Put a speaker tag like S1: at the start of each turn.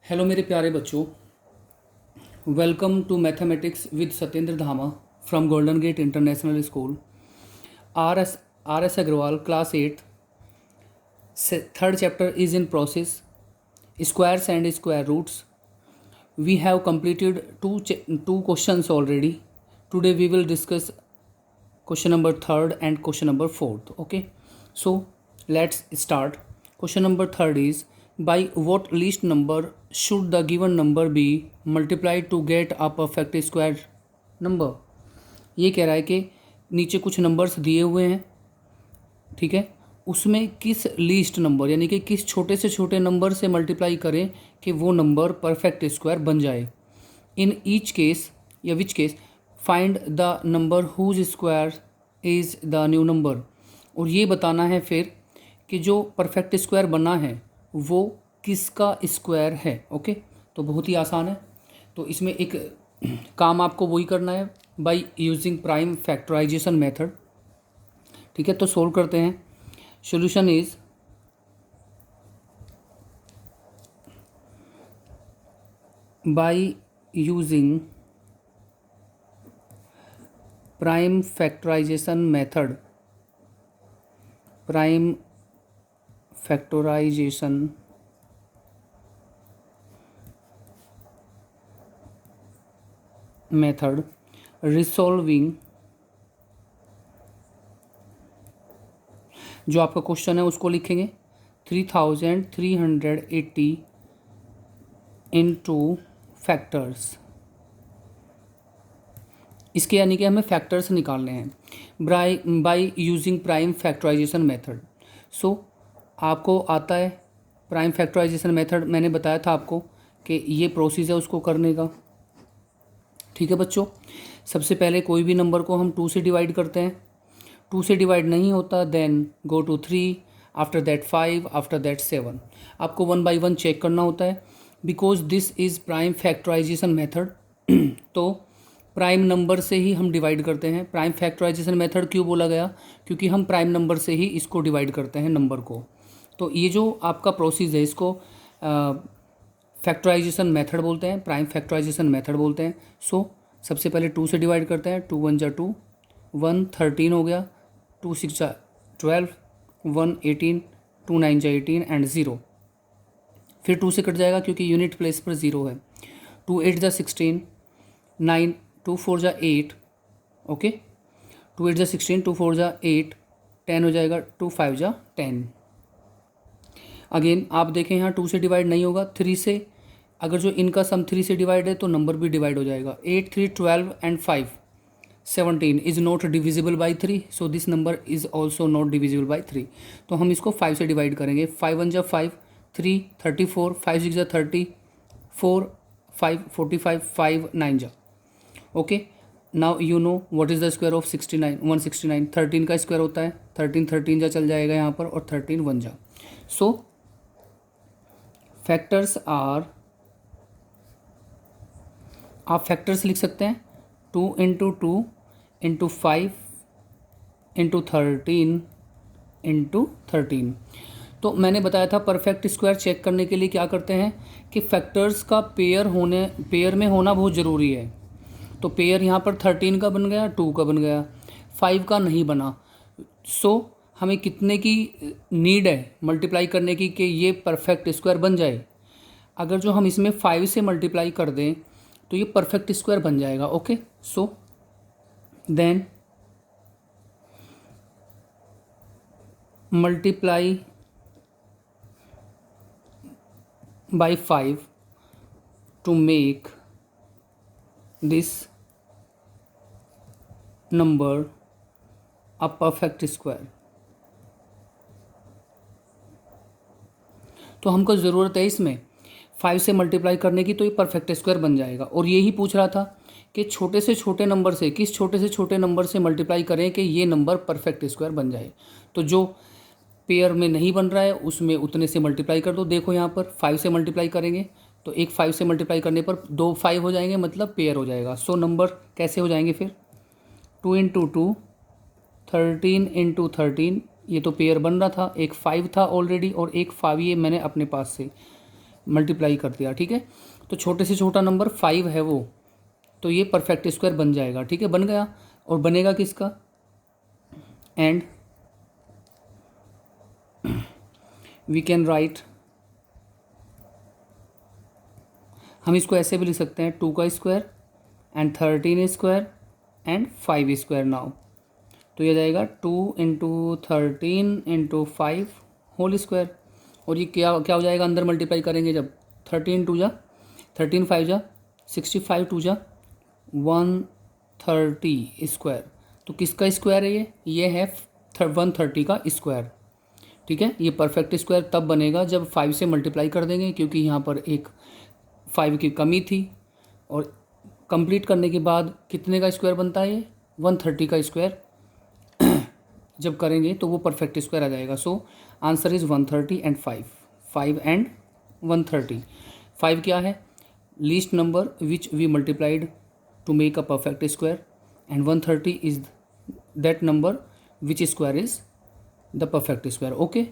S1: Hello मेरे प्यारे बच्चों, welcome to mathematics with Satyendra Dhama from Golden Gate International School. R S Agarwal, class 8, third chapter is in process, squares and square roots. We have completed two questions already. Today we will discuss question number third and question number fourth. Okay, so let's start. Question number third is, by what least number should the given number be multiplied to get a perfect square number? ये कह रहा है कि नीचे कुछ numbers दिए हुए हैं, ठीक है, उसमें किस लीस्ट नंबर यानी कि किस छोटे से छोटे नंबर से मल्टीप्लाई करें कि वो नंबर परफेक्ट स्क्वायर बन जाए. इन ईच केस या which case find the number whose square is the new number. और ये बताना है फिर कि जो परफेक्ट स्क्वायर बना है वो किसका स्क्वायर है. ओके, तो बहुत ही आसान है. तो इसमें एक काम आपको वही करना है by using prime factorisation method. ठीक है, तो सोल्व करते हैं. Solution is by using prime factorization method. Prime factorization method resolving. जो आपका क्वेश्चन है उसको लिखेंगे 3380 इंटू फैक्टर्स. इसके यानी कि हमें फैक्टर्स निकालने हैं by using prime factorisation method. So आपको आता है प्राइम फैक्टराइजेशन मेथड. मैंने बताया था आपको कि ये प्रोसेस है उसको करने का. ठीक है बच्चों, सबसे पहले कोई भी नंबर को हम 2 से डिवाइड करते हैं. 2 से डिवाइड नहीं होता then go to 3, after that 5, after that 7. आपको 1 बाई 1 चेक करना होता है because this is prime factorisation method. तो प्राइम नंबर से ही हम डिवाइड करते हैं. प्राइम फैक्टराइजेशन मेथड क्यों बोला गया? क्योंकि हम प्राइम नंबर से ही इसको डिवाइड करते हैं नंबर को. तो ये जो आपका प्रोसेस है इसको फैक्टराइजेशन मेथड बोलते हैं, प्राइम फैक्टराइजेशन मेथड बोलते हैं. सो सबसे पहले 2 से डिवाइड करते हैं. 2 1 जा 2, 1 13 हो गया, 2 6 जा 12, 1 18, 2 9 जा 18 एंड 0. फिर 2 से कट जाएगा क्योंकि यूनिट प्लेस पर 0 है. 2 8 जा 16, 9 2 4 जा 8. ओके, 2 8 जा 16, 2 4 जा 8, 10 हो जाएगा, 2 5 जा 10. अगेन आप देखें यहाँ 2 से डिवाइड नहीं होगा. 3 से अगर जो इनका सम 3 से डिवाइड है तो नंबर भी डिवाइड हो जाएगा. 8 3 12 and 5 17 is not divisible by 3, so this number is also not divisible by 3. तो हम इसको 5 से डिवाइड करेंगे. 5 1 जा 5, 3 34, 5 6 जा 30, 4 5 45, 5 9 जा. Okay, now you know what is the square of 69 169. 13 का स्क्वायर होता है 13, 13 जा चल जाएगा यहाँ पर और 13 1 जा. सो फैक्टर्स आर, आप फैक्टर्स लिख सकते हैं 2 इंटू 2 इंटू 5 इंटू 13 इंटू 13. तो मैंने बताया था परफेक्ट स्क्वायर चेक करने के लिए क्या करते हैं कि फैक्टर्स का पेयर में होना बहुत ज़रूरी है. तो पेयर यहाँ पर 13 का बन गया, 2 का बन गया, 5 का नहीं बना. सो हमें कितने की नीड है मल्टीप्लाई करने की कि ये परफेक्ट स्क्वायर बन जाए? अगर जो हम इसमें 5 से मल्टीप्लाई कर दें तो ये परफेक्ट स्क्वायर बन जाएगा. Okay, so then multiply by 5 to make this number a perfect square. तो हमको ज़रूरत है इसमें 5 से मल्टीप्लाई करने की, तो ये परफेक्ट स्क्वायर बन जाएगा. और यही पूछ रहा था कि छोटे से छोटे नंबर से किस छोटे से छोटे नंबर से मल्टीप्लाई करें कि ये नंबर परफेक्ट स्क्वायर बन जाए. तो जो पेयर में नहीं बन रहा है उसमें उतने से मल्टीप्लाई कर दो. देखो यहाँ पर 5 से मल्टीप्लाई करेंगे तो एक 5 से मल्टीप्लाई करने पर 2 5 हो जाएंगे, मतलब पेयर हो जाएगा. सो नंबर कैसे हो जाएंगे फिर? 2 इंटू 2 13 इंटू 13, ये तो पेयर बन रहा था. एक 5 था ऑलरेडी और एक 5 ये मैंने अपने पास से मल्टीप्लाई कर दिया, ठीक है। तो छोटे से छोटा नंबर 5 है वो, तो ये परफेक्ट स्क्वायर बन जाएगा, ठीक है, बन गया। और बनेगा किसका, एंड वी कैन राइट, हम इसको ऐसे भी लिख सकते हैं 2 का square and 13 square and 5 square now. तो ये जाएगा 2 इंटू 13 इंटू 5 होल स्क्वायर। और ये क्या क्या हो जाएगा, अंदर मल्टीप्लाई करेंगे जब 13 टू जा 13 5 जा 65 टू जा 130 स्क्वायर। तो किसका स्क्वायर है ये है 130 का स्क्वायर, ठीक है। ये परफेक्ट स्क्वायर तब बनेगा जब 5 से मल्टीप्लाई कर देंगे, क्योंकि यहाँ पर एक 5 की कमी थी। और कंप्लीट करने के बाद कितने का स्क्वायर बनता है ये 130 का स्क्वायर जब करेंगे तो वो परफेक्ट स्क्वायर आ जाएगा। So answer is 130 and 5 and 130। 5 क्या है, least number which we multiplied to make a perfect square, and 130 is that number which square is the perfect square. Okay.